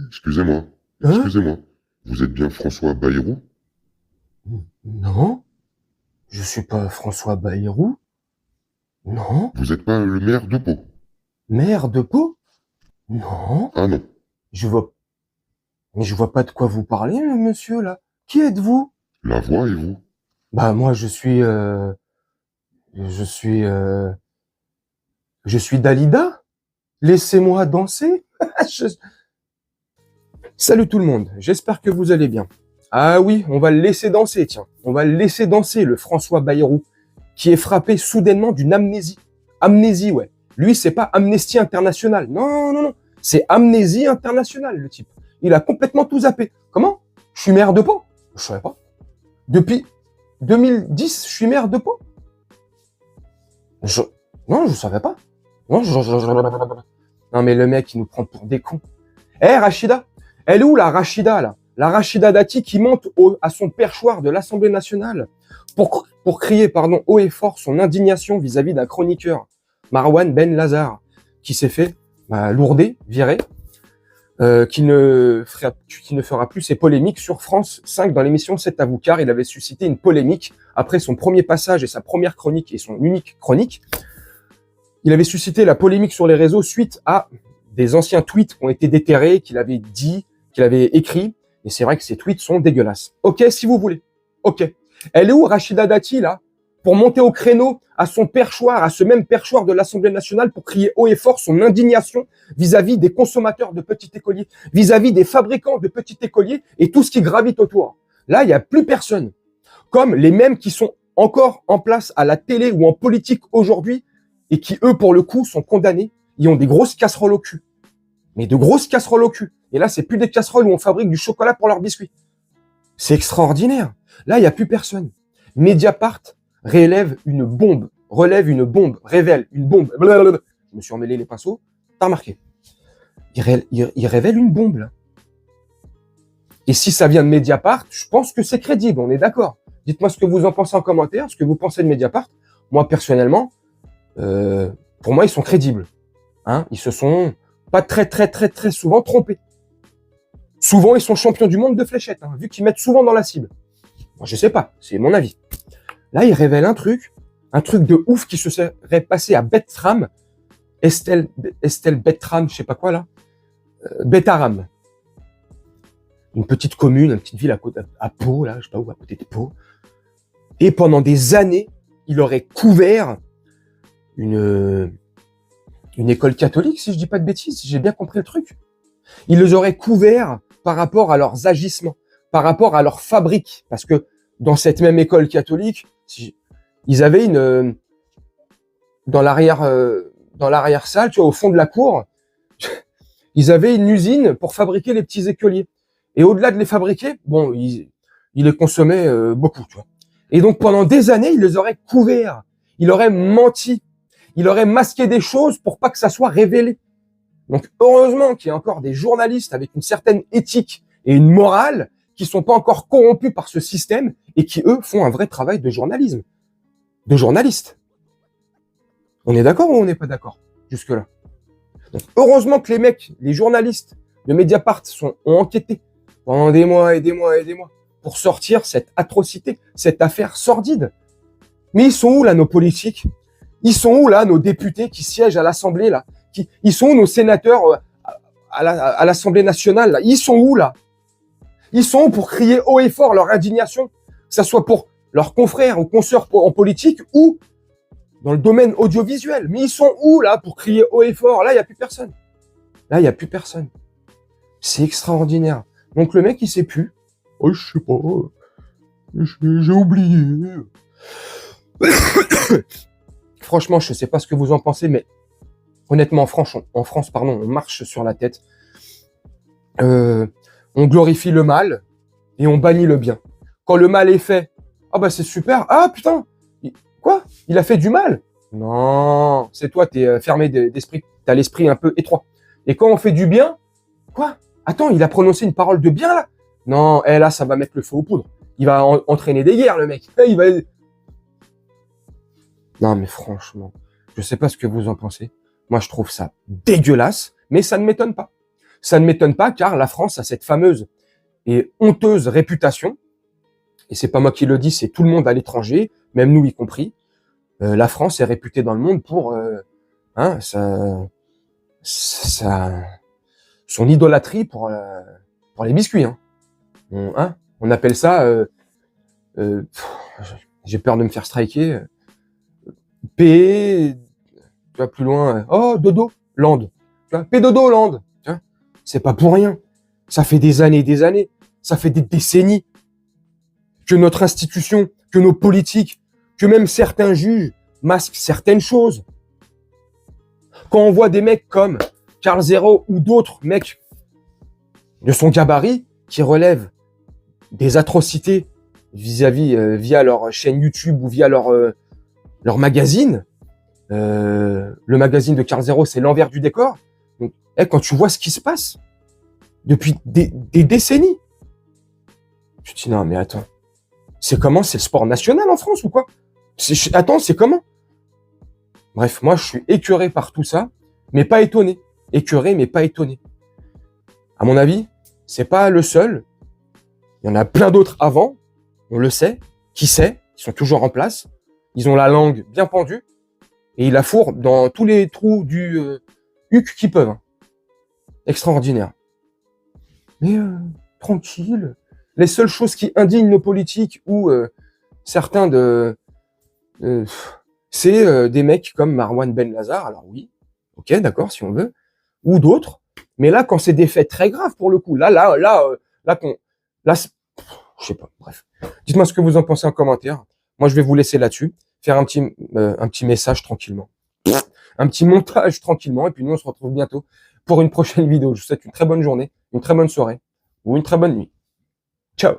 Excusez-moi, Hein? excusez-moi. Vous êtes bien François Bayrou? Non, je suis pas François Bayrou. Non. Vous n'êtes pas le maire de Pau? Maire de Pau? Non. Ah non. Je vois, mais je vois pas de quoi vous parlez, monsieur, là. Qui êtes-vous? La voix et vous? Bah, moi, je suis, je suis Dalida. Laissez-moi danser. Je- Salut tout le monde. J'espère que vous allez bien. Ah oui, on va le laisser danser, tiens. On va le laisser danser, le François Bayrou, qui est frappé soudainement d'une amnésie. Amnésie, ouais. Lui, c'est pas Amnesty International. Non, non, non. C'est Amnésie Internationale, le type. Il a complètement tout zappé. Comment? Je suis maire de Pau? Je savais pas. Depuis 2010, je suis maire de Pau? Je... Non, je savais pas. Non, non, mais le mec, il nous prend pour des cons. Eh, Rachida, elle est où la Rachida, là? La Rachida Dati qui monte à son perchoir de l'Assemblée nationale pour crier, pardon, haut et fort son indignation vis-à-vis d'un chroniqueur, Marwan Ben Lazar, qui s'est fait lourder, virer, qui ne fera plus ses polémiques sur France 5 dans l'émission 7 à vous, car il avait suscité une polémique après son premier passage et sa première chronique et son unique chronique. Il avait suscité la polémique sur les réseaux suite à des anciens tweets qui ont été déterrés, qu'il avait dit, qu'il avait écrit. Et c'est vrai que ces tweets sont dégueulasses. Ok, si vous voulez. Ok. Elle est où, Rachida Dati, là, pour monter au créneau à son perchoir, à ce même perchoir de l'Assemblée nationale, pour crier haut et fort son indignation vis-à-vis des consommateurs de petits écoliers, vis-à-vis des fabricants de petits écoliers et tout ce qui gravite autour. Là, il n'y a plus personne. Comme les mêmes qui sont encore en place à la télé ou en politique aujourd'hui et qui, eux, pour le coup, sont condamnés. Ils ont des grosses casseroles au cul. Mais de grosses casseroles au cul. Et là, c'est plus des casseroles où on fabrique du chocolat pour leurs biscuits. C'est extraordinaire. Là, il n'y a plus personne. Mediapart relève une bombe, révèle une bombe. Blablabla. Je me suis emmêlé les pinceaux. T'as remarqué? Il révèle une bombe, là. Et si ça vient de Mediapart, je pense que c'est crédible, on est d'accord. Dites-moi ce que vous en pensez en commentaire, ce que vous pensez de Mediapart. Moi, personnellement, pour moi, ils sont crédibles. Hein, ils se sont pas très souvent trompés. Souvent, ils sont champions du monde de fléchettes, hein, vu qu'ils mettent souvent dans la cible. Moi, je sais pas, c'est mon avis. Là, ils révèlent un truc de ouf qui se serait passé à Betram, Estelle Betram, je sais pas quoi là, Betaram. Une petite commune, une petite ville à Pau, là, je sais pas où, à côté de Pau. Et pendant des années, il aurait couvert une école catholique, si je dis pas de bêtises, si j'ai bien compris le truc. Ils les auraient couverts par rapport à leurs agissements, par rapport à leur fabrique. Parce que dans cette même école catholique, ils avaient dans l'arrière-salle, tu vois, au fond de la cour, ils avaient une usine pour fabriquer les petits écoliers. Et au-delà de les fabriquer, bon, ils les consommaient beaucoup, tu vois. Et donc pendant des années, ils les auraient couverts. Il aurait menti. Il aurait masqué des choses pour pas que ça soit révélé. Donc heureusement qu'il y a encore des journalistes avec une certaine éthique et une morale qui sont pas encore corrompus par ce système et qui, eux, font un vrai travail de journalisme, de journaliste. On est d'accord ou on n'est pas d'accord jusque-là? Donc heureusement que les mecs, les journalistes de Mediapart ont enquêté pendant des mois et des mois et des mois pour sortir cette atrocité, cette affaire sordide. Mais ils sont où là nos politiques? Ils sont où là nos députés qui siègent à l'Assemblée là? Ils sont où nos sénateurs à l'Assemblée nationale là? Ils sont où là? Ils sont où pour crier haut et fort leur indignation, que ça soit pour leurs confrères ou consoeurs en politique ou dans le domaine audiovisuel. Mais ils sont où là pour crier haut et fort? Là, il n'y a plus personne. Là, il n'y a plus personne. C'est extraordinaire. Donc le mec, il sait plus. Oh, je sais pas. J'ai oublié. Franchement, je sais pas ce que vous en pensez, mais honnêtement, en France, on marche sur la tête. On glorifie le mal et on bannit le bien. Quand le mal est fait, ah bah c'est super. Ah putain, quoi? Il a fait du mal? Non, c'est toi, t'es fermé d'esprit. T'as l'esprit un peu étroit. Et quand on fait du bien, quoi? Attends, il a prononcé une parole de bien là? Non, là, ça va mettre le feu aux poudres. Il va entraîner des guerres, le mec. Il va... Non, mais franchement, je sais pas ce que vous en pensez. Moi, je trouve ça dégueulasse, mais ça ne m'étonne pas. Ça ne m'étonne pas car la France a cette fameuse et honteuse réputation, et c'est pas moi qui le dis, c'est tout le monde à l'étranger, même nous y compris. La France est réputée dans le monde pour son idolâtrie pour les biscuits. On appelle ça, j'ai peur de me faire striker, P, tu vois, plus loin, Dodo Land, tu vois, P-Dodo Land, tu vois, c'est pas pour rien. Ça fait des années, ça fait des décennies que notre institution, que nos politiques, que même certains juges masquent certaines choses. Quand on voit des mecs comme Karl Zero ou d'autres mecs de son gabarit qui relèvent des atrocités via leur chaîne YouTube ou via leur magazine, le magazine de Karl Zero, c'est l'envers du décor. Donc, quand tu vois ce qui se passe depuis des décennies, tu te dis non mais attends, c'est comment? C'est le sport national en France ou quoi? Attends, c'est comment? Bref, moi je suis écœuré par tout ça, mais pas étonné. Écœuré, mais pas étonné. À mon avis, c'est pas le seul. Il y en a plein d'autres avant, on le sait, qui sont toujours en place. Ils ont la langue bien pendue et ils la fourrent dans tous les trous du huc qu'ils peuvent. Extraordinaire. Mais tranquille. Les seules choses qui indignent nos politiques ou certains c'est des mecs comme Marwan Ben Lazar. Alors oui, ok, d'accord, si on veut, ou d'autres. Mais là, quand c'est des faits très graves pour le coup, là, je sais pas. Bref, dites-moi ce que vous en pensez en commentaire. Moi, je vais vous laisser là-dessus, faire un petit message tranquillement, un petit montage tranquillement, et puis nous, on se retrouve bientôt pour une prochaine vidéo. Je vous souhaite une très bonne journée, une très bonne soirée ou une très bonne nuit. Ciao.